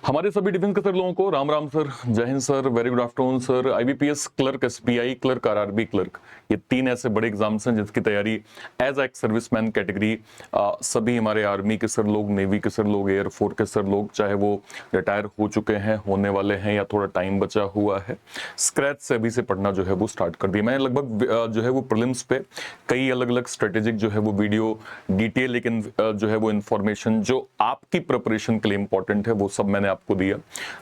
हमारे सभी डिफेंस के सर लोगों को राम राम सर, जय Hind sir, very good afternoon sir. IBPS clerk, SBI clerk, RRB clerk, ये तीन ऐसे बड़े एग्जाम्स हैं जिसकी तैयारी एज एक्स सर्विसमैन कैटेगरी सभी हमारे आर्मी के सर लोग, नेवी के सर लोग, एयरफोर्स के सर लोग, चाहे वो रिटायर हो चुके हैं, होने वाले हैं या थोड़ा टाइम बचा हुआ है, स्क्रैच से अभी से पढ़ना जो है वो स्टार्ट कर दिया। मैंने लगभग जो है वो प्रीलिम्स पे कई अलग अलग स्ट्रेटेजिक जो है वो वीडियो डिटेल, लेकिन जो है वो इन्फॉर्मेशन जो आपकी प्रिपरेशन के लिए इंपॉर्टेंट है वो सब मैंने आपको दिया।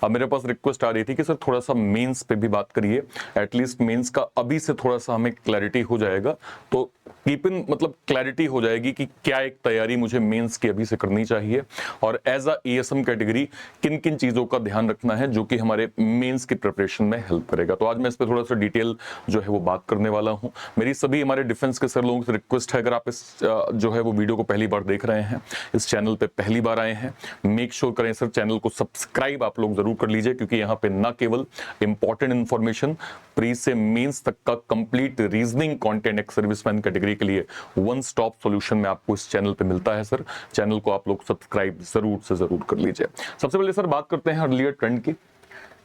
अब मेरे पास रिक्वेस्ट आ रही थी कि सर थोड़ा सा मेंस पे भी बात करिए, एटलीस्ट मेंस का अभी से थोड़ा सा हमें क्लैरिटी हो जाएगा, तो कीप इन मतलब क्लैरिटी हो जाएगी कि क्या एक तैयारी मुझे मेंस की अभी से करनी चाहिए और एज अ ईएसएम कैटेगरी किन किन चीजों का ध्यान रखना है जो कि हमारे मेंस की प्रिपरेशन में हेल्प करेगा। तो आज मैं इस पे थोड़ा सा डिटेल जो है वो बात करने वाला हूं। मेरी सभी हमारे डिफेंस के सर लोगों से रिक्वेस्ट है, अगर आप इस जो है वो वीडियो को पहली बार देख रहे हैं, इस चैनल पे पहली बार आए हैं, मेक श्योर करें सर चैनल को सब्सक्राइब आप लोग जरूर कर लीजिए, क्योंकि यहाँ पे ना केवल इंपॉर्टेंट इंफॉर्मेशन, प्री से मेंस तक का कंप्लीट रीजनिंग कंटेंट एक सर्विसमैन कैटेगरी के लिए वन स्टॉप सॉल्यूशन में आपको इस चैनल पे मिलता है। सर चैनल को आप लोग सब्सक्राइब जरूर से जरूर कर लीजिए। सबसे पहले सर बात करते हैं अर्लियर ट्रेंड की।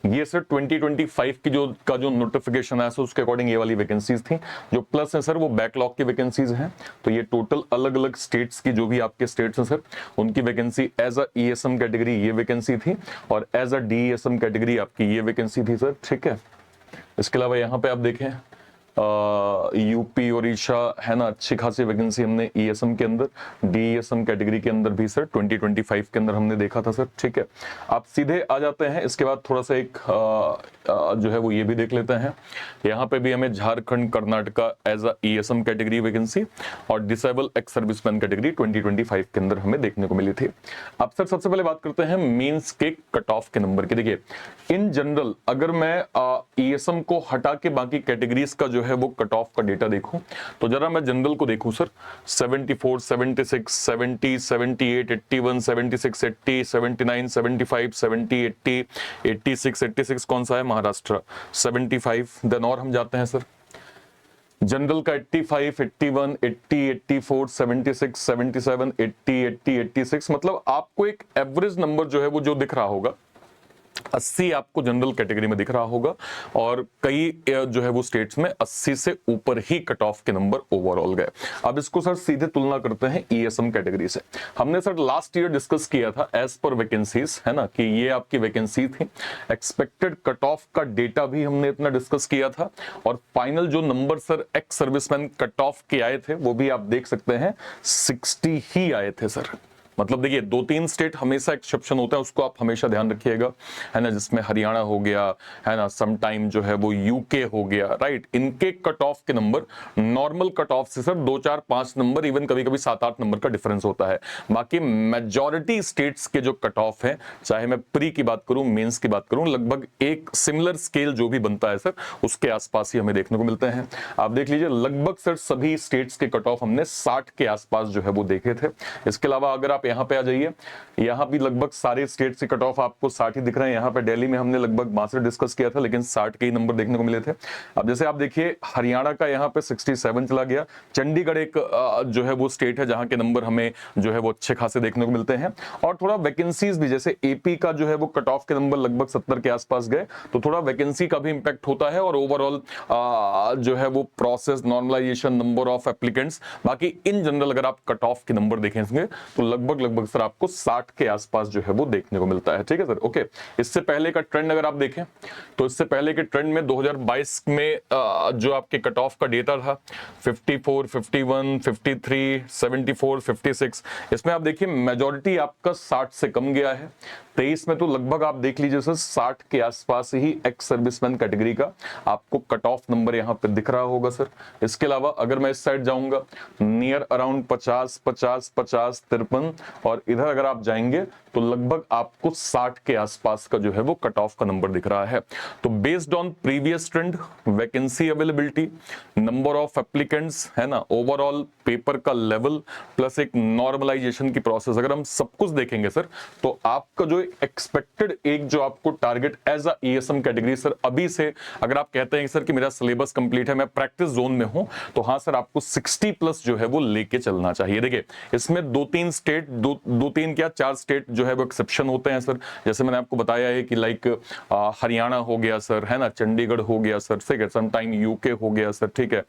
ये सर 2025 की जो नोटिफिकेशन आया सर उसके अकॉर्डिंग ये वाली वैकेंसीज थी। जो प्लस है सर वो बैकलॉग की वैकेंसीज हैं, तो ये टोटल अलग अलग स्टेट्स की जो भी आपके स्टेट्स हैं सर उनकी vacancy as a ESM category ये वैकेंसी थी और एज अ डीईएसएम कैटेगरी आपकी ये वैकेंसी थी सर, ठीक है। इसके अलावा यहाँ पे आप देखें यूपी ओडिशा है ना, अच्छी खासी वैकेंसी हमने ईएसएम के अंदर, डीईएसएम कैटेगरी के अंदर भी सर 2025 के अंदर हमने देखा था सर, ठीक है। आप सीधे आ जाते हैं, इसके बाद थोड़ा सा एक जो है वो ये भी देख लेते हैं। यहाँ पे भी हमें Jharkhand Karnataka as a ESM category vacancy और डिसेबल एक्स सर्विसमैन कैटेगरी 2025 के अंदर हमें देखने को मिली थी। अब सर सबसे पहले बात करते हैं मेंस के कट ऑफ के नंबर की। देखिए इन जनरल अगर मैं ईएसएम को हटा के बाकी कैटेगरीज का जो है वो कट ऑफ का डेटा देखूं, तो जरा मैं जनरल को देखूं सर, 74, 76, 70, 78, 81, 76, 80, 79, 75, 70, 80, 86, 86 कौन सा है? महाराष्ट्र। 75 देन और हम जाते हैं सर जनरल का 85, 81, 80, 84, 76, 77, 80, 80, 86, मतलब आपको एक एवरेज नंबर जो है वो जो दिख रहा होगा 80 आपको जनरल कैटेगरी में दिख रहा होगा और कई जो है वो स्टेट्स में 80 से ऊपर ही कट ऑफ के नंबर ओवरऑल गए। अब इसको सर सीधे तुलना करते हैं ईएसएम कैटेगरी से। हमने सर लास्ट ईयर डिस्कस किया था एज पर वैकेंसीज, है ना, कि ये आपकी वैकेंसी थी, एक्सपेक्टेड कट ऑफ का डेटा भी हमने इतना डिस्कस किया था और फाइनल जो number sir ex serviceman cut off के आए थे वो भी आप देख सकते हैं 60 ही आए थे सर। मतलब देखिए 2-3 स्टेट हमेशा एक्सेप्शन होता है, उसको आप हमेशा ध्यान रखिएगा, है ना, जिसमें हरियाणा हो गया, है ना, सम टाइम जो है वो यूके हो गया, राइट। इनके कट ऑफ के नंबर नॉर्मल कट ऑफ से सर 2-4-5 नंबर, इवन कभी कभी 7-8 नंबर का डिफरेंस होता है। बाकी मेजॉरिटी स्टेट्स के जो कट ऑफ है, चाहे मैं प्री की बात करूं, मेंस की बात करूं, लगभग एक सिमिलर स्केल जो भी बनता है सर उसके आसपास ही हमें देखने को मिलते हैं। आप देख लीजिए लगभग सर सभी स्टेट्स के कट ऑफ हमने 60 के आसपास जो है वो देखे थे। इसके अलावा अगर आप यहाँ पे आ जाइए, यहाँ भी लगभग सारे स्टेट से कट ऑफ आपको 60 ही दिख रहे हैं। यहाँ पे दिल्ली में हमने लगभग 62 डिस्कस किया था, लेकिन 60 के ही नंबर देखने को मिले थे। अब जैसे आप देखिए हरियाणा का यहाँ पे 67 चला गया, चंडीगढ़ एक जो है वो स्टेट है जहाँ के नंबर हमें जो है वो अच्छे खासे देखने को मिलते हैं और थोड़ा वैकेंसीज भी, जैसे एपी का जो है वो कट ऑफ के नंबर लगभग 70 के आसपास गए, तो थोड़ा वैकेंसी का भी इंपैक्ट होता है और ओवरऑल जो है वो process, normalisation, number of applicants, बाकी इन जनरल अगर आप कट ऑफ के नंबर देखेंगे तो लगभग सर आपको 60 के आसपास जो है वो देखने को मिलता है, ठीक है सर, ओके। इससे पहले का ट्रेंड अगर आप देखें तो इससे पहले के ट्रेंड में 2022 में जो आपके कट ऑफ का डेटा था 54, 51, 53, 74, 56, इसमें आप देखिए मेजॉरिटी आपका 60 से कम गया है। 23 में तो लगभग आप देख लीजिए सर 60 के आसपास ही एक्स सर्विसमैन कैटेगरी का आपको कट ऑफ नंबर यहाँ पे दिख रहा होगा सर। इसके अलावा अगर मैं इस साइड जाऊंगा नियर अराउंड 50, 50, 50, 53 और इधर अगर आप जाएंगे तो लगभग आपको 60 के आसपास का जो है वो कट ऑफ का नंबर दिख रहा है। तो based on previous trend, vacancy availability, number of applicants, है ना, ओवरऑल पेपर का लेवल प्लस एक नॉर्मलाइजेशन की प्रोसेस, अगर हम सब कुछ देखेंगे सर तो आपका जो एक्सपेक्टेड एक जो आपको target as a ESM category sir अभी से, अगर आप कहते हैं सर कि मेरा सिलेबस कंप्लीट है, मैं प्रैक्टिस जोन में हूं, तो हाँ सर आपको 60 प्लस जो है वो लेके चलना चाहिए। देखिए इसमें 2-3 स्टेट दो तीन क्या 4 स्टेट जो है वो एक्सेप्शन होते हैं सर। जैसे मैंने आपको बताया है कि लाइक हरियाणा हो गया सर, है ना, चंडीगढ़ हो गया सर, ठीक है, समटाइम यूके हो गया सर, ठीक है,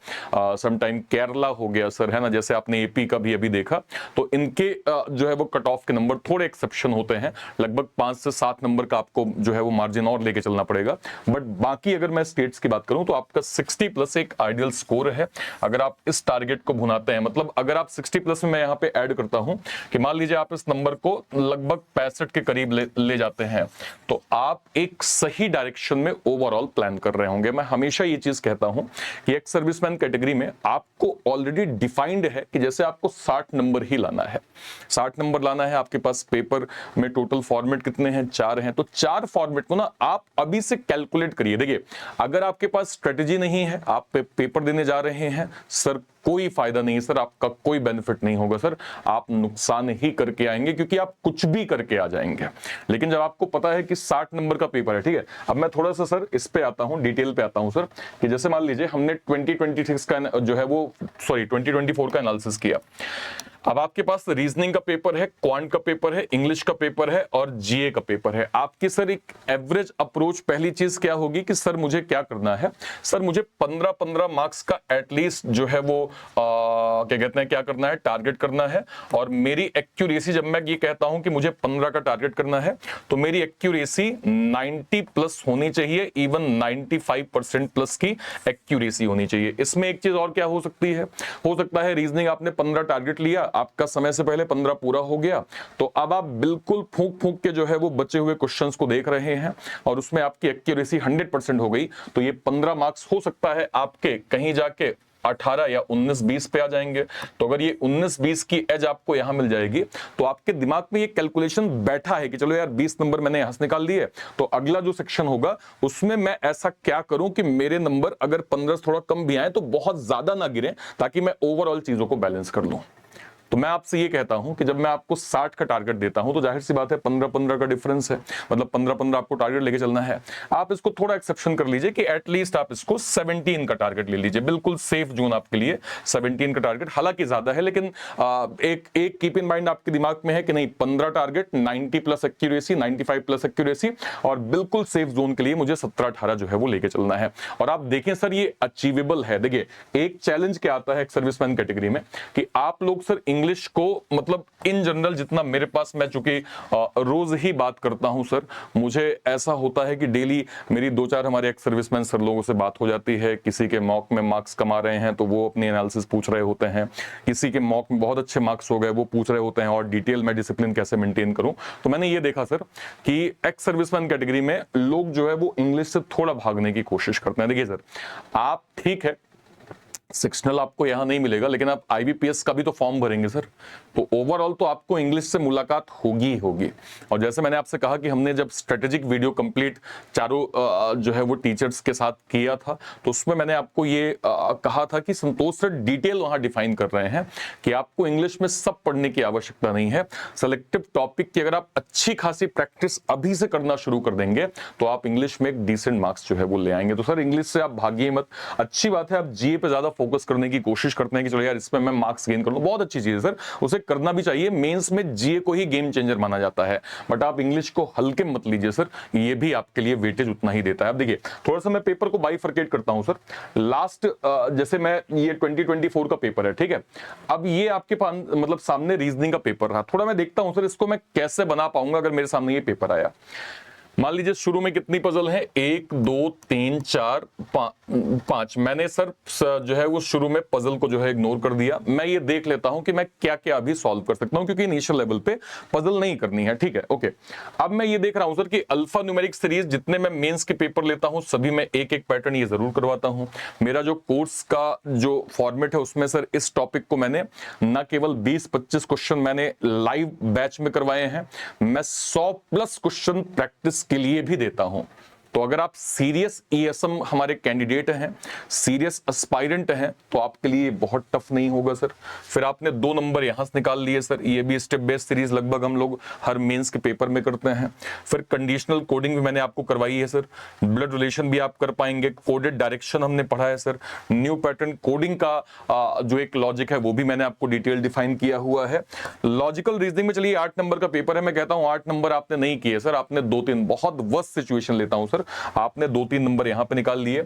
समटाइम केरला हो गया सर, है ना, जैसे आपने एपी का भी अभी देखा। तो इनके जो है वो कट ऑफ के नंबर थोड़े एक्सेप्शन होते हैं, लगभग 5 से 7 नंबर का आपको जो है वो मार्जिन और लेके चलना पड़ेगा। बट बाकी अगर मैं स्टेट्स की बात करूं तो आपका 60 प्लस एक आइडियल स्कोर है। अगर आप इस टारगेट को भुनाते हैं, मतलब अगर आप 60 प्लस में मैं यहां पे ऐड करता हूं कि मान लीजिए आप इस नंबर को लगभग 65 के करीब ले जाते हैं, तो आप एक सही डायरेक्शन में ओवरऑल प्लान कर रहे होंगे। मैं हमेशा ये चीज कहता हूं कि एक्स सर्विसमैन कैटेगरी में आपको ऑलरेडी डिफाइंड है कि जैसे आपको 60 नंबर ही लाना है, 60 नंबर लाना है। आपके पास पेपर में टोटल फॉर्मेट कितने हैं? 4 हैं। तो 4 फॉर्मेट को ना आप अभी से कैलकुलेट करिए। देखिए, अगर आपके पास स्ट्रेटेजी नहीं है, आप पेपर देने जा रहे हैं सर, कोई फायदा नहीं है सर, आपका कोई बेनिफिट नहीं होगा सर, आप नुकसान ही करके आएंगे, क्योंकि आप कुछ भी करके आ जाएंगे। लेकिन जब आपको पता है कि 60 नंबर का पेपर है, ठीक है, अब मैं थोड़ा सा सर इस पे आता हूं, डिटेल पे आता हूं सर, कि जैसे मान लीजिए हमने 2026 का जो है वो 2024 का एनालिसिस किया। अब आपके पास रीजनिंग का पेपर है, क्वांट का पेपर है, इंग्लिश का पेपर है और जीए का पेपर है। आपकी सर एक एवरेज अप्रोच पहली चीज क्या होगी कि सर मुझे क्या करना है? सर मुझे 15-15 मार्क्स का एटलीस्ट जो है वो क्या कहते हैं, क्या करना है, टारगेट करना है। और मेरी एक्यूरेसी, जब मैं ये कहता हूं कि मुझे 15 का टारगेट करना है, तो मेरी एक्यूरेसी 90 प्लस होनी चाहिए, इवन 95% प्लस की एक्यूरेसी होनी चाहिए। इसमें एक चीज और क्या हो सकती है, हो सकता है रीजनिंग आपने 15 टारगेट लिया, आपका समय से पहले 15 पूरा हो गया, तो अब आप बिल्कुल फूंक फूंक के जो है वो बचे हुए क्वेश्चंस को देख रहे हैं और उसमें आपकी एक्यूरेसी 100% हो गई, तो ये 15 मार्क्स हो सकता है आपके कहीं जाके 18 या 19-20 पे आ जाएंगे। तो अगर ये 19-20 की एज आपको यहां मिल जाएगी, तो आपके दिमाग में ये कैलकुलेशन बैठा है कि चलो यार 20 नंबर मैंने यहां से निकाल लिए, तो अगला जो सेक्शन होगा उसमें मैं ऐसा क्या करूं कि मेरे नंबर अगर 15 से थोड़ा कम भी आए तो बहुत ज्यादा ना गिरे, ताकि मैं ओवरऑल चीजों को बैलेंस कर लूं। तो मैं आपसे ये कहता हूं कि जब मैं आपको 60 का टारगेट देता हूं, तो जाहिर सी बात है 15-15 का डिफरेंस है, मतलब 15-15 आपको टारगेट लेके चलना है। आप इसको थोड़ा एक्सेप्शन कर लीजिए कि एटलीस्ट आप इसको 17 का टारगेट ले लीजिए, बिल्कुल सेफ जोन आपके लिए 17 का टारगेट। हालांकि ज्यादा है, लेकिन एक कीप इन माइंड आपके दिमाग में है कि नहीं, 15 target, 90 plus accuracy, 95 plus accuracy, और बिल्कुल सेफ जोन के लिए मुझे 17-18 जो है वो लेके चलना है। और आप देखें सर, ये अचीवेबल है। देखिए, एक चैलेंज क्या आता है एक सर्विसमैन कैटेगरी में कि आप लोग सर इंग्लिश को, मतलब इन जनरल जितना मेरे पास, मैं चूंकि रोज ही बात करता हूं सर, मुझे ऐसा होता है कि डेली मेरी 2-4 हमारे एक्स सर्विसमैन सर लोगों से बात हो जाती है। किसी के मॉक में मार्क्स कमा रहे हैं तो वो अपनी एनालिसिस पूछ रहे होते हैं, किसी के मॉक में बहुत अच्छे मार्क्स हो गए वो पूछ रहे होते हैं, और डिटेल में डिसिप्लिन कैसे मेंटेन करूं। तो मैंने ये देखा सर कि एक्स सर्विसमैन कैटेगरी में लोग जो है वो इंग्लिश से थोड़ा भागने की कोशिश करते हैं। देखिए सर, आप ठीक है सेक्शनल आपको यहां नहीं मिलेगा, लेकिन आप आईबीपीएस का भी तो फॉर्म भरेंगे सर, तो ओवरऑल तो आपको इंग्लिश से मुलाकात होगी ही होगी। और जैसे मैंने आपसे कहा कि हमने जब स्ट्रेटेजिक वीडियो कंप्लीट चारों जो है वो टीचर्स के साथ किया था, तो उसमें मैंने आपको ये कहा था कि संतोष सर डिटेल वहां डिफाइन कर रहे हैं कि आपको इंग्लिश में सब पढ़ने की आवश्यकता नहीं है। सेलेक्टिव टॉपिक की अगर आप अच्छी खासी प्रैक्टिस अभी से करना शुरू कर देंगे, तो आप इंग्लिश में एक डिसेंट मार्क्स जो है वो ले आएंगे। तो सर इंग्लिश से आप भागिए मत। अच्छी बात है, आप जीए पे ज्यादा फोकस करने की कोशिश करते हैं कि चलो यार इसमें मैं मार्क्स गेन कर लूं, बहुत अच्छी चीज है सर, उसे करना भी चाहिए। मेंस में जीए को ही गेम चेंजर माना जाता है, बट आप इंग्लिश को हल्के मत लीजिए सर, ये भी आपके लिए वेटेज उतना ही देता है। अब देखिए, थोड़ा सा मैं पेपर को बाइफरकेट करता हूं सर। लास्ट जैसे मैं ये 2024 का पेपर है, ठीक है, अब ये आपके पास मतलब सामने रीजनिंग का पेपर रहा, थोड़ा मैं देखता हूं सर इसको मैं कैसे बना पाऊंगा अगर मेरे सामने ये पेपर आया। मान लीजिए शुरू में कितनी पजल है, 1 2 3 4 5। मैंने सर जो है वो शुरू में पजल को जो है इग्नोर कर दिया। मैं ये देख लेता हूं कि मैं क्या क्या अभी सॉल्व कर सकता हूं, क्योंकि इनिशियल लेवल पे पजल नहीं करनी है, ठीक है, ओके। अब मैं ये देख रहा हूं सर कि अल्फा न्यूमेरिक सीरीज जितने मैं मेंस के पेपर लेता हूं सभी में एक एक पैटर्न ये जरूर करवाता हूं। मेरा जो कोर्स का जो फॉर्मेट है उसमें सर इस टॉपिक को मैंने न केवल 20-25 क्वेश्चन मैंने लाइव बैच में करवाए हैं, मैं 100+ क्वेश्चन प्रैक्टिस के लिए भी देता हूं। तो अगर आप सीरियस ईएसएम हमारे कैंडिडेट हैं, सीरियस एस्पायरेंट हैं, तो आपके लिए बहुत टफ नहीं होगा सर। फिर आपने 2 नंबर यहां से निकाल लिए सर, ये भी स्टेप बेस्ड सीरीज लगभग हम लोग हर मेंस के पेपर में करते हैं। फिर कंडीशनल कोडिंग भी मैंने आपको करवाई है सर, ब्लड रिलेशन भी आप कर पाएंगे, कोडेड डायरेक्शन हमने पढ़ा है सर, न्यू पैटर्न कोडिंग का जो एक लॉजिक है वो भी मैंने आपको डिटेल डिफाइन किया हुआ है। लॉजिकल रीजनिंग में चलिए 8 नंबर का पेपर है, मैं कहता हूं 8 नंबर आपने नहीं किए सर, आपने 2-3, बहुत वर्स्ट सिचुएशन लेता हूं सर, आपने 2-3 नंबर यहां पे निकाल लिए।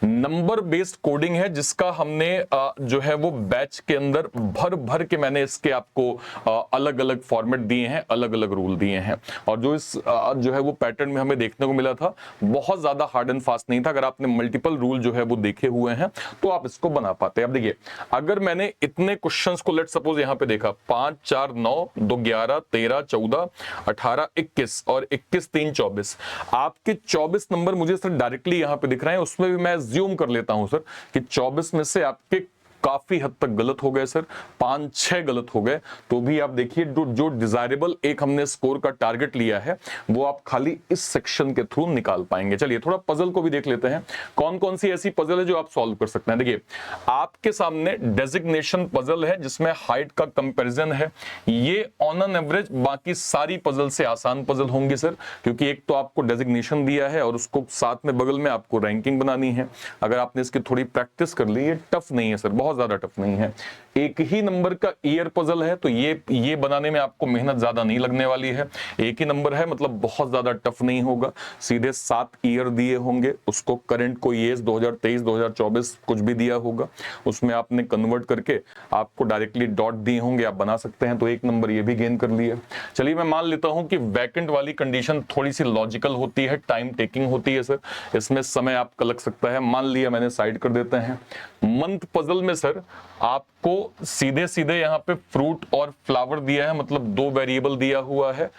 नंबर बेस्ड कोडिंग है जिसका हमने जो है वो बैच के अंदर भर भर के मैंने इसके आपको अलग अलग फॉर्मेट दिए हैं, अलग अलग रूल दिए हैं, और जो इस जो है वो पैटर्न में हमें देखने को मिला था बहुत ज्यादा हार्ड एंड फास्ट नहीं था। अगर आपने मल्टीपल रूल जो है वो देखे हुए हैं तो आप इसको बना पाते हैं। अब देखिए, अगर मैंने इतने क्वेश्चंस को लेट सपोज यहां पे देखा 5 4 9 2 11 13 14 18 21 और 21 3 24, आपके 24 नंबर मुझे सर डायरेक्टली यहां पे दिख रहे हैं, उसमें भी मैं ज्यूम कर लेता हूं सर कि 24 में से आपके काफी हद तक गलत हो गए सर, 5-6 गलत हो गए, तो भी आप देखिए जो डिजायरेबल एक हमने स्कोर का टारगेट लिया है वो आप खाली इस सेक्शन के थ्रू निकाल पाएंगे। चलिए थोड़ा पजल को भी देख लेते हैं, कौन कौन सी ऐसी पजल है जो आप सॉल्व कर सकते हैं। देखिए आपके सामने डेजिग्नेशन पजल है जिसमें हाइट का कंपैरिजन है, ये ऑन एन एवरेज बाकी सारी पजल से आसान पजल होंगी सर, क्योंकि एक तो आपको डेजिग्नेशन दिया है और उसको साथ में बगल में आपको रैंकिंग बनानी है। अगर आपने इसकी थोड़ी प्रैक्टिस कर ली, ये टफ नहीं है सर, बहुत ज्यादा टफ नहीं है। एक ही नंबर का ईयर पजल है तो ये बनाने में आपको मेहनत ज्यादा नहीं लगने वाली है, एक ही नंबर है मतलब बहुत ज्यादा टफ नहीं होगा। सीधे 7 ईयर दिए होंगे, उसको करंट कोई एज 2023 2024 कुछ भी दिया होगा, उसमें आपने कन्वर्ट करके आपको डायरेक्टली डॉट दिए होंगे, आप बना सकते हैं, तो 1 नंबर ये भी गेन कर लिया। चलिए मैं मान लेता हूं कि वैकेंट वाली कंडीशन थोड़ी सी लॉजिकल होती है, टाइम टेकिंग होती है सर, इसमें समय आपका लग सकता है, मान लिया मैंने, साइड कर देते हैं। मंथ पजल में सर आपको सीधे सीधे यहां पे फ्रूट और फ्लावर दिया है, मतलब 2 वेरिएबल दिया हुआ है,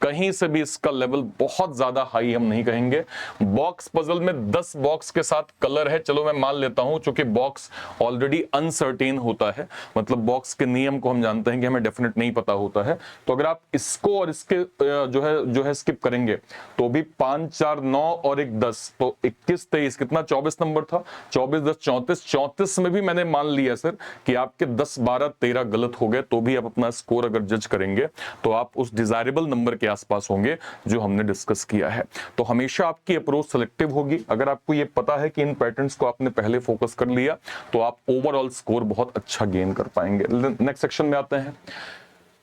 कहीं से भी इसका लेवल बहुत ज्यादा हाई हम नहीं कहेंगे। बॉक्स पजल में 10 बॉक्स के साथ कलर है, चलो मैं मान लेता हूं क्योंकि बॉक्स ऑलरेडी अनसर्टेन होता है, मतलब बॉक्स के नियम को हम जानते हैं कि हमें डेफिनेट नहीं पता होता है, तो अगर आप इसको और इसके जो है स्किप करेंगे तो भी 5 4 9 और 1 10, तो 21 23 कितना 24 नंबर था, 24 10 34, 34 में भी मैंने मान लिया सर कि आपके 10 12 13 गलत हो गए, तो भी आप अपना स्कोर अगर जज करेंगे तो आप उस डिजायरेबल नंबर के आसपास होंगे जो हमने डिस्कस किया है। तो हमेशा आपकी अप्रोच सिलेक्टिव होगी। अगर आपको ये पता है कि इन पैटर्न्स को आपने पहले फोकस कर लिया तो आप ओवरऑल स्कोर बहुत अच्छा गेन कर पाएंगे। नेक्स्ट सेक्शन में आते हैं।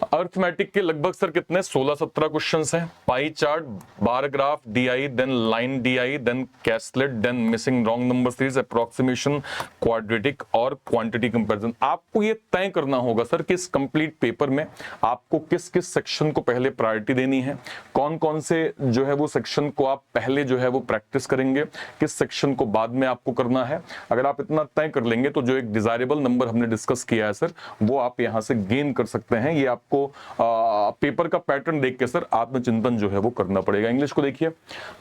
अर्थमेटिक के लगभग सर कितने 16-17 क्वेश्चंस हैं, pie chart, bar graph, DI, then line DI, then caselet, then missing wrong number series, approximation, quadratic और क्वांटिटी कंपैरिजन। आपको ये तय करना होगा सर कि इस कंप्लीट पेपर में आपको किस किस सेक्शन को पहले प्रायोरिटी देनी है, कौन कौन से जो है वो सेक्शन को आप पहले जो है वो प्रैक्टिस करेंगे, किस सेक्शन को बाद में आपको करना है। अगर आप इतना तय कर लेंगे तो जो एक डिजायरेबल नंबर हमने डिस्कस किया है सर वो आप यहां से गेन कर सकते हैं। ये आपको पेपर का पैटर्न देख के सर आत्मचिंतन जो है वो करना पड़ेगा। इंग्लिश को देखिए,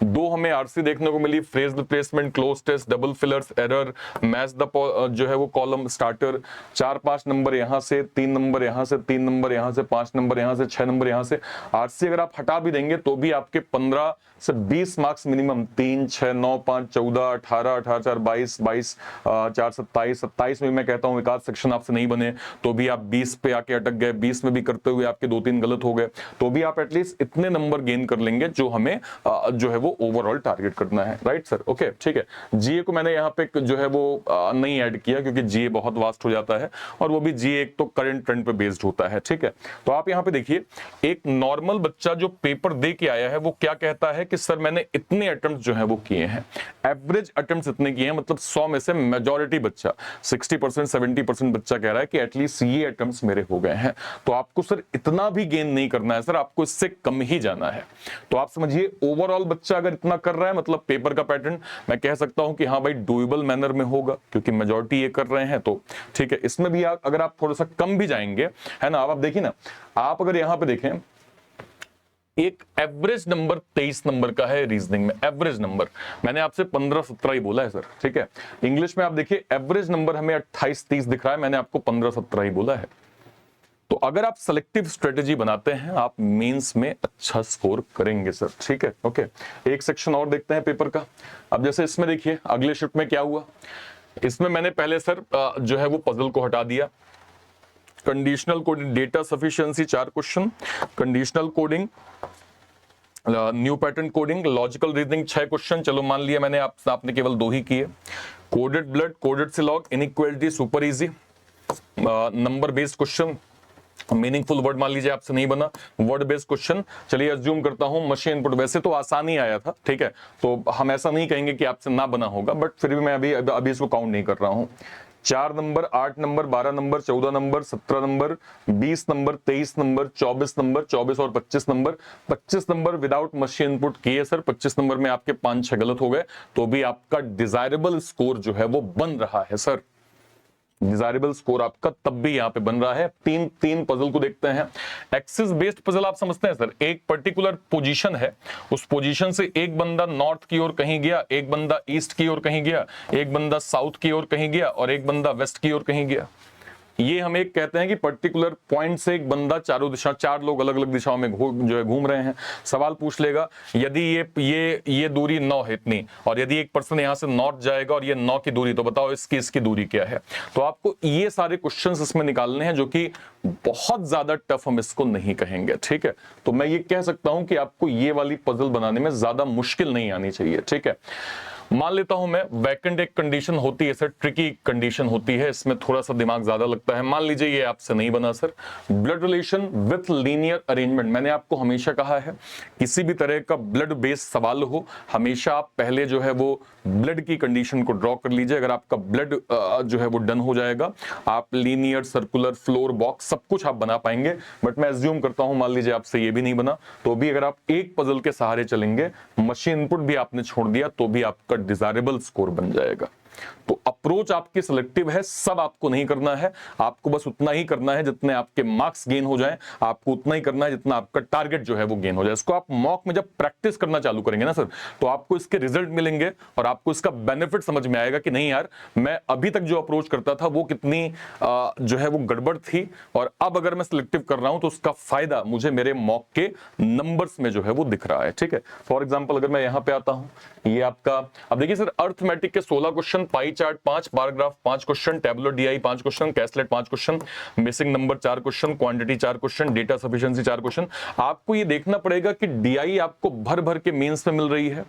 2 हमें आरसी देखने को मिली, phrase replacement, cloze test, double fillers, error, match the जो है वो कॉलम स्टार्टर, 4-5 नंबर यहां से, 3 नंबर यहां से, 3 नंबर यहां से, 5 नंबर यहां से, 6 नंबर यहां से। आरसी अगर आप हटा भी देंगे तो भी आपके 15 से 20 मार्क्स मिनिमम, 3 6 9 5 14 18 18 4 22 22 4 27 27 में मैं कहता हूं एक आध सेक्शन आपसे नहीं बने तो भी आप 20 पे आके अटक गए, 20 में भी करते हुए आपके 2-3 गलत हो गए, तो भी आप एटलीस्ट इतने नंबर गेन कर लेंगे जो हमें जो है वो ओवरऑल टारगेट करना है। राइट सर, ओके ठीक है। जीए को मैंने यहाँ पे जो है वो नहीं ऐड किया क्योंकि जीए बहुत वास्ट हो जाता है और वो भी जीए एक तो करंट ट्रेंड पे बेस्ड होता है, ठीक है। तो आप यहाँ पे देखिए, एक नॉर्मल बच्चा जो पेपर दे के आया है वो क्या कहता है कि सर मैंने इतने अटेम्प्ट जो है वो किए हैं, एवरेज अटेम्प्ट इतने किए हैं, मतलब 100 में से मेजॉरिटी बच्चा 60% 70% बच्चा कह रहा है कि एटलीस्ट ये अटेम्प्ट्स मेरे हो गए हैं। तो आपको सर इतना भी गेन नहीं करना है सर, आपको इससे कम ही जाना है। तो आप समझिए ओवरऑल बच्चा अगर इतना कर रहा है मतलब पेपर का पैटर्न मैं कह सकता हूं कि हाँ भाई डूएबल मैनर में होगा क्योंकि मेजॉरिटी ये कर रहे हैं, तो ठीक है। इसमें भी अगर आप थोड़ा सा कम भी जाएंगे है ना, अब आप देखिए ना, आप अगर यहां पे देखें एक एवरेज नंबर 23 नंबर का है रीजनिंग में, एवरेज नंबर मैंने आपसे 15-17 ही बोला है सर, ठीक है। इंग्लिश में आप देखिए एवरेज नंबर हमें 28-30 दिख रहा है, मैंने आपको 15-17 ही बोला है। तो अगर आप सेलेक्टिव स्ट्रेटेजी बनाते हैं आप मेंस में अच्छा स्कोर करेंगे सर, ठीक है। ओके, एक सेक्शन और देखते हैं पेपर का। अब जैसे इसमें देखिए अगले शिफ्ट में क्या हुआ, इसमें मैंने पहले सर जो है वो पजल को हटा दिया। Conditional coding, data sufficiency 4 question, conditional coding, new pattern coding, logical reasoning 6 question, चलो मान लिया मैंने, आपने केवल 2 ही किए। Coded blood, coded syllogism, inequality super easy, number based question, meaningful word मान लीजिए आपसे नहीं बना, वर्ड बेस्ड क्वेश्चन, चलिए अज्यूम करता हूं मशीन इनपुट, वैसे तो आसान ही आया था, ठीक है, तो हम ऐसा नहीं कहेंगे कि आपसे ना बना होगा, बट फिर भी मैं अभी इसको काउंट नहीं कर रहा हूं। 4 number, 8 number, 12 number, 14 number, 17 number, 20 number, 23 number, 24 number, 24 और 25 number, 25 number without machine input किए सर, 25 नंबर में आपके 5-6 गलत हो गए, तो भी आपका डिजायरेबल स्कोर जो है वो बन रहा है सर, डिजायरेबल स्कोर आपका तब भी यहां पे बन रहा है। तीन पजल को देखते हैं। एक्सिस बेस्ड पजल आप समझते हैं सर, एक पर्टिकुलर पोजीशन है, उस पोजीशन से एक बंदा नॉर्थ की ओर कहीं गया, एक बंदा ईस्ट की ओर कहीं गया, एक बंदा साउथ की ओर कहीं गया और एक बंदा वेस्ट की ओर कहीं गया। ये हम एक कहते हैं कि पर्टिकुलर पॉइंट से एक बंदा चारों दिशा, 4 लोग अलग अलग दिशाओं में जो है घूम रहे हैं। सवाल पूछ लेगा यदि ये दूरी 9 है इतनी, और यदि एक पर्सन यहां से नॉर्थ जाएगा और ये 9 की दूरी, तो बताओ इसकी दूरी क्या है। तो आपको ये सारे क्वेश्चंस इसमें निकालने हैं, जो कि बहुत ज्यादा टफ हम इसको नहीं कहेंगे, ठीक है। तो मैं ये कह सकता हूं कि आपको ये वाली पजल बनाने में ज्यादा मुश्किल नहीं आनी चाहिए, ठीक है। मान लेता हूं मैं वैकेंट एक कंडीशन होती है सर, ट्रिकी कंडीशन होती है, इसमें थोड़ा सा दिमाग ज्यादा लगता है। मान लीजिए ये आपसे नहीं बना sir, blood relation with linear arrangement. मैंने आपको हमेशा कहा है किसी भी तरह का ब्लड बेस्ड सवाल हो, हमेशा आप पहले जो है वो ब्लड की कंडीशन को ड्रॉ कर लीजिए। अगर आपका ब्लड जो है वो डन हो जाएगा, आप लीनियर, सर्कुलर, फ्लोर, बॉक्स सब कुछ आप बना पाएंगे। बट मैं अज्यूम करता हूं मान लीजिए आपसे ये भी नहीं बना, तो भी अगर आप एक पजल के सहारे चलेंगे, मशीन इनपुट भी आपने छोड़ दिया, तो भी आपका डिजायरेबल स्कोर बन जाएगा। तो अप्रोच आपकी सिलेक्टिव है, सब आपको नहीं करना है, आपको बस उतना ही करना है जितने आपके मार्क्स गेन हो जाएं, आपको उतना ही करना है जितना आपका टारगेट जो है वो गेन हो जाए। इसको आप मॉक में जब प्रैक्टिस करना चालू करेंगे ना सर, तो आपको इसके रिजल्ट मिलेंगे और आपको इसका बेनिफिट समझ में आएगा कि नहीं यार, मैं अभी तक जो अप्रोच करता था वो कितनी जो है वो गड़बड़ थी, और अब अगर मैं सिलेक्टिव कर रहा हूं तो उसका फायदा मुझे मेरे मॉक के नंबर्स में जो है वो दिख रहा है, ठीक है। फॉर एग्जाम्पल अगर मैं यहां पे आता हूं, ये आपका, अब देखिए सर, अर्थमेटिक के 16 question, pie chart 5, bar graph 5 question, tabular DI 5 question, caselet 5 question, missing number 4 question, quantity 4 question, data sufficiency 4 question. आपको ये देखना पड़ेगा कि डीआई आपको भर भर के मेंस में मिल रही है,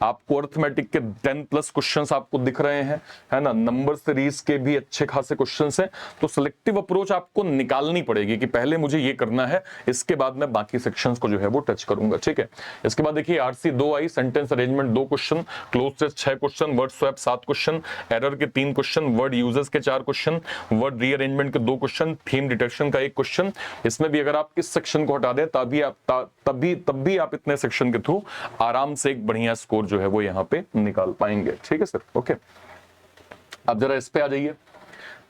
आपको अर्थमेटिक के 10+ क्वेश्चंस आपको दिख रहे हैं, है ना, नंबर सीरीज के भी अच्छे खासे क्वेश्चंस हैं। तो सिलेक्टिव अप्रोच आपको निकालनी पड़ेगी कि पहले मुझे ये करना है, इसके बाद मैं बाकी सेक्शंस को जो है वो टच करूंगा, ठीक है। इसके बाद देखिए आरसी 2 आई, sentence arrangement 2 question, cloze test 6 question, word swap 7 question, error के 3 क्वेश्चन, वर्ड यूजर्स के 4 क्वेश्चन, वर्ड रीअरेंजमेंट के 2 क्वेश्चन, थीम डिटेक्शन का 1 क्वेश्चन। इसमें भी अगर आप इस सेक्शन को हटा दें तब भी आप इतने सेक्शन के थ्रू आराम से एक बढ़िया स्कोर जो है वो यहां पे निकाल पाएंगे, ठीक है सर। ओके, अब जरा इस पे आ जाइए।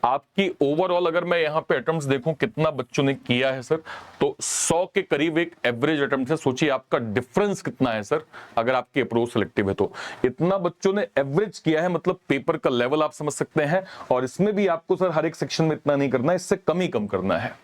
आपकी ओवरऑल अगर मैं यहां पे अटेम्प्ट्स देखूं कितना बच्चों ने किया है सर, तो 100 के करीब एक एवरेज अटेम्प्ट है। सोचिए आपका डिफरेंस कितना है सर, अगर आपकी अप्रोच सिलेक्टिव है तो इतना बच्चों ने एवरेज किया है, मतलब पेपर का लेवल आप समझ सकते हैं। और इसमें भी आपको सर हर एक सेक्शन में इतना नहीं करना है, इससे कम ही कम करना है।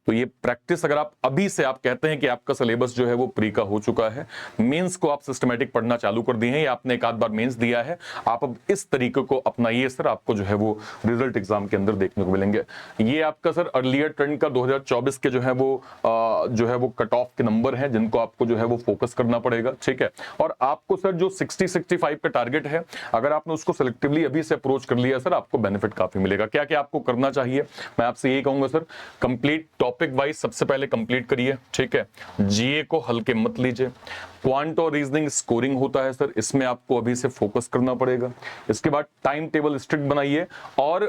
तो ये प्रैक्टिस अगर आप अभी से आप कहते हैं कि आपका सिलेबस जो है वो प्री का हो चुका है, मेंस को आप सिस्टमैटिक पढ़ना चालू कर दिए हैं, या आपने एक आध बार मेंस दिया है, आप अब इस तरीके को अपनाइए सर, आपको जो है वो रिजल्ट एग्जाम के अंदर देखने को मिलेंगे। ये आपका सर अर्लियर ट्रेंड का 2024 के जो है वो कट ऑफ के नंबर हैं, जिनको आपको जो है वो फोकस करना पड़ेगा, ठीक है। और आपको सर जो 60-65 का टारगेट है, अगर आपने उसको सिलेक्टिवली अभी से अप्रोच कर लिया सर, आपको बेनिफिट काफी मिलेगा। क्या क्या आपको करना चाहिए, मैं आपसे यही कहूंगा सर, कंप्लीट टॉपिक वाइज सबसे पहले कंप्लीट करिए, ठीक है। जीए को हल्के मत लीजिए। क्वांट और रीजनिंग स्कोरिंग होता है सर, इसमें आपको अभी से फोकस करना पड़ेगा। इसके बाद टाइम टेबल स्ट्रिक्ट बनाइए, और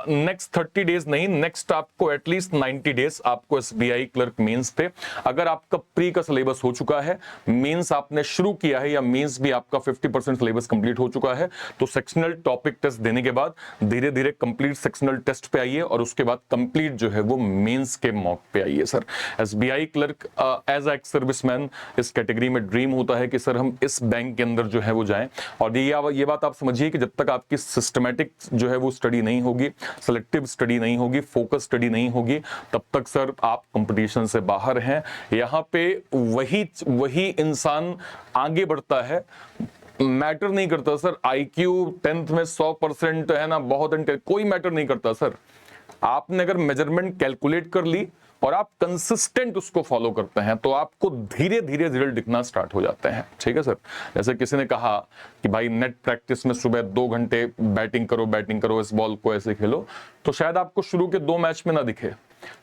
नेक्स्ट 30 डेज नहीं, नेक्स्ट आपको एटलीस्ट 90 डेज आपको एसबीआई क्लर्क मेंस पे, अगर आपका प्री का सिलेबस हो चुका है, मेंस आपने शुरू किया है, या मेंस भी आपका 50% सिलेबस कंप्लीट हो चुका है, तो सेक्शनल टॉपिक टेस्ट देने के बाद धीरे धीरे कंप्लीट सेक्शनल टेस्ट पे आइए, और उसके बाद कंप्लीट जो है वो मेंस के मॉक टॉप पे आई है sir. SBI clerk as ex serviceman इस कैटेगरी में ड्रीम होता है कि सर हम इस बैंक के अंदर जो है वो जाएं, और ये बात आप समझिए कि जब तक आपकी सिस्टमैटिक जो है वो स्टडी नहीं होगी, सेलेक्टिव स्टडी नहीं होगी, फोकस स्टडी नहीं होगी, तब तक सर आप कंपटीशन से बाहर हैं। यहाँ पे वही इंसान आगे बढ़ता है, मैटर नहीं करता सर आईक्यू 10th में 100% है ना, बहुत कोई मैटर नहीं करता सर। आपने अगर मेजरमेंट कैलकुलेट कर ली और आप कंसिस्टेंट उसको फॉलो करते हैं तो आपको धीरे धीरे रिजल्ट दिखना स्टार्ट हो जाते हैं। ठीक है सर। जैसे किसी ने कहा कि भाई नेट प्रैक्टिस में सुबह 2 घंटे बैटिंग करो, इस बॉल को ऐसे खेलो, तो शायद आपको शुरू के 2 मैच में ना दिखे,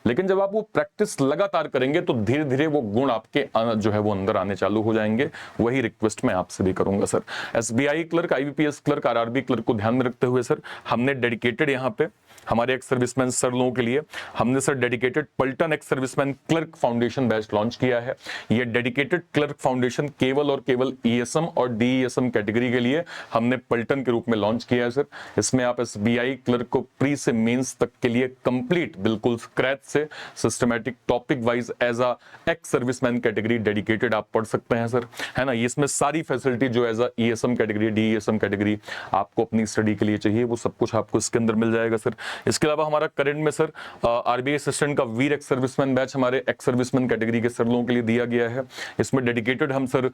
लेकिन जब आप वो प्रैक्टिस लगातार करेंगे तो धीरे धीरे वो गुण आपके जो है वो अंदर आने चालू हो जाएंगे। वही रिक्वेस्ट मैं आपसे भी करूंगा sir. SBI clerk, IBPS clerk, RRB clerk को ध्यान में रखते हुए सर हमने डेडिकेटेड यहाँ पे हमारे एक्स सर्विसमैन सर लोगों के लिए हमने सर डेडिकेटेड पलटन ex serviceman clerk foundation batch launch किया है। ये डेडिकेटेड क्लर्क फाउंडेशन केवल और केवल ईएसएम और डीईएसएम कैटेगरी के लिए हमने पलटन के रूप में लॉन्च किया है सर। इसमें आप एसबीआई क्लर्क को प्री से मेंस तक के लिए कंप्लीट बिल्कुल स्क्रैच से systematic topic wise as a ex serviceman category dedicated आप पढ़ सकते हैं सर, है ना। इसमें सारी फैसिलिटी जो as a ESM category, DESM category आपको अपनी स्टडी के लिए चाहिए वो सब कुछ आपको इसके अंदर मिल जाएगा सर। इसके अलावा हमारा करंट में सर आरबीआई असिस्टेंट का वीर एक्स सर्विसमैन बैच हमारे एक्स सर्विसमैन कैटेगरी के सर लोगों के लिए दिया गया है। इसमें डेडिकेटेड हम सर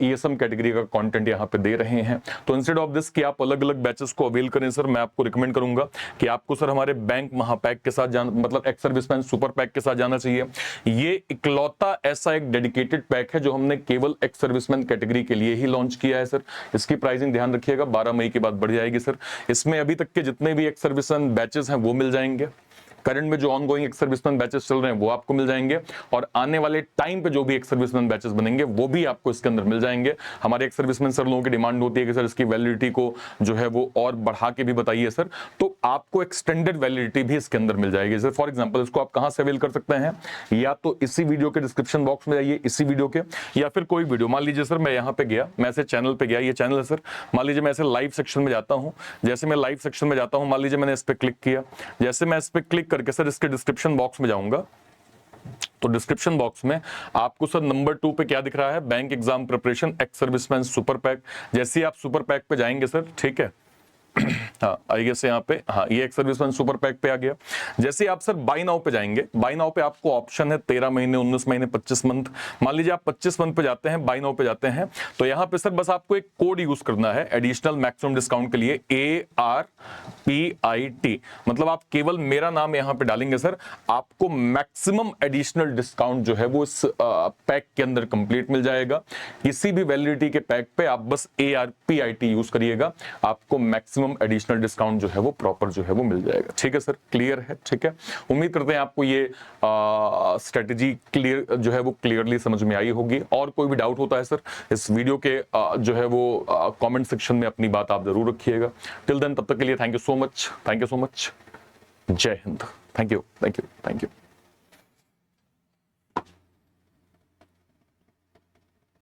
ईएसएम कैटेगरी का कंटेंट यहाँ पे दे रहे हैं। तो इंस्टेड ऑफ दिस कि आप अलग अलग बैचेस को अवेल करें सर, मैं आपको रिकमेंड करूंगा कि आपको सर हमारे बैंक महापैक के साथ मतलब एक्स सर्विसमैन सुपर पैक के साथ जाना चाहिए। ये इकलौता ऐसा एक डेडिकेटेड पैक है जो हमने केवल एक्स सर्विसमैन कैटेगरी के लिए ही लॉन्च किया है सर। इसकी प्राइसिंग ध्यान रखिएगा 12 मई के बाद बढ़ जाएगी सर। इसमें अभी तक के जितने भी एक्स सर्विसमैन बैचेस हैं वो मिल जाएंगे, करंट में जो ऑनगोइंग एक्स सर्विसमैन बैचेस चल रहे हैं वो आपको मिल जाएंगे, और आने वाले टाइम पे जो भी एक्स सर्विसमैन बैचेस बनेंगे वो भी आपको इसके अंदर मिल जाएंगे। हमारे एक्स सर्विसमैन सर लोगों की डिमांड होती है कि सर इसकी वैलिडिटी को जो है वो और बढ़ा के भी बताइए सर, तो आपको एक्सटेंडेड वैलिडिटी भी इसके अंदर मिल जाएगी सर। फॉर एग्जांपल इसको आप कहां से अवेल कर सकते हैं, या तो इसी वीडियो के डिस्क्रिप्शन बॉक्स में जाइए, इसी वीडियो के, या फिर कोई वीडियो, मान लीजिए सर मैं यहाँ पे गया, मैं ऐसे चैनल पे गया, ये चैनल है सर, मान लीजिए मैं ऐसे लाइव सेक्शन में जाता हूँ, जैसे मैं लाइव सेक्शन में जाता हूँ मान लीजिए मैंने इस पे क्लिक किया, जैसे मैं इस पे क्लिक करके सर इसके डिस्क्रिप्शन बॉक्स में जाऊंगा तो डिस्क्रिप्शन बॉक्स में आपको सर नंबर 2 पे क्या दिख रहा है, bank exam preparation ex serviceman super pack. जैसे ही आप सुपर पैक पे जाएंगे सर, ठीक है, हाँ आइए से यहाँ पे, हाँ ये एक्स सर्विसमैन सुपर पैक पे आ गया। जैसे आप सर बाय नाउ पे जाएंगे, बाय नाउ पे आपको ऑप्शन है 13 महीने, 19 महीने, 25 मंथ। मान लीजिए आप 25 मंथ पे जाते हैं, बाय नाउ पे जाते हैं, तो यहाँ पे सर बस आपको एक कोड यूज करना है एडिशनल मैक्सिमम डिस्काउंट के लिए, ARPIT, मतलब आप केवल मेरा नाम यहाँ पे डालेंगे सर, आपको मैक्सिमम एडिशनल डिस्काउंट जो है वो इस पैक के अंदर कंप्लीट मिल जाएगा। किसी भी वैलिडिटी के पैक पे आप बस ARPIT यूज करिएगा, आपको मैक्सिमम एडिशनल डिस्काउंट जो है वो प्रॉपर जो है वो मिल जाएगा। ठीक है सर, क्लियर है, ठीक है। उम्मीद करते हैं आपको ये स्ट्रेटजी क्लियर जो है वो क्लियरली समझ में आई होगी। और कोई भी डाउट होता है सर इस वीडियो के जो है वो कमेंट सेक्शन में अपनी बात आप जरूर रखिएगा। टिल देन, तब तक के लिए थैंक यू सो मच, जय हिंद, थैंक यू।